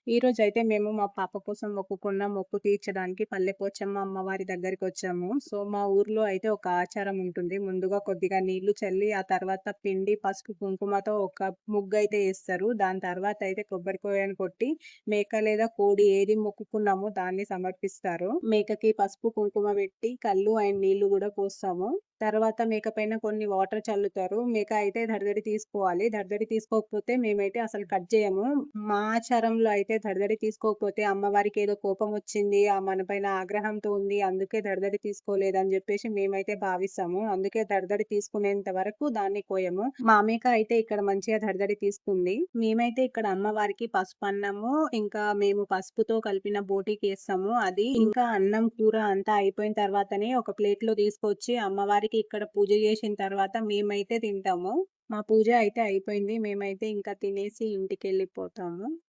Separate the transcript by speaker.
Speaker 1: ఈరోజైతే మేము మా పాప కోసం మొక్కుకున్న మొక్కు తీర్చడానికి పల్లెపోచమ్మ అమ్మవారి దగ్గరికొచ్చాము. సో, మా ఊర్లో అయితే ఒక ఆచారం ఉంటుంది. ముందుగా కొద్దిగా నీళ్లు చల్లి, ఆ తర్వాత పిండి, పసుపు, కుంకుమతో ఒక ముగ్గయితే ఏస్తారు. దాని తర్వాత అయితే కొబ్బరికాయను కొట్టి, మేక లేదా కోడి ఏది మొక్కుకున్నామో దాన్ని సమర్పిస్తారు. మేకకి పసుపు, కుంకుమ పెట్టి, కల్లు అండ్ నీళ్లు గూడా పోస్తాము. తర్వాత మేక పైన కొన్ని వాటర్ చల్లుతారు. మేక అయితే దడదడి తీసుకోవాలి. దడదడి తీసుకోకపోతే మేమైతే అసలు కట్ జేయము. మా ఆచారంలో అయితే దడదడి తీసుకోకపోతే అమ్మవారికేదో కోపమొచ్చింది, మన పైన ఆగ్రహంతో ఉంది, అందుకే దడదడి తీసుకోలేదని జెప్పేసి మేమైతే భావిస్తాము. అందుకే దడదడి తీసుకునేంత వరకు దాన్ని కోయము. మా మేక అయితే ఇక్కడ మంచిగా దడదడి తీసుకుంది. మేమైతే ఇక్కడ అమ్మవారికి పసుపన్నము, ఇంకా మేము పసుపుతో కలిపిన బోటీకేస్తాము. అది ఇంకా అన్నం, కూర అంతా అయిపోయిన తర్వాతనే ఒక ప్లేట్‌లో తీసుకొచ్చి అమ్మవారికి ఇక్కడ పూజ జేసిన తర్వాత మేమైతే తింటాము. మా పూజ అయితే అయిపోయింది. మేమైతే ఇంకా తినేసి ఇంటికెళ్ళిపోతాము.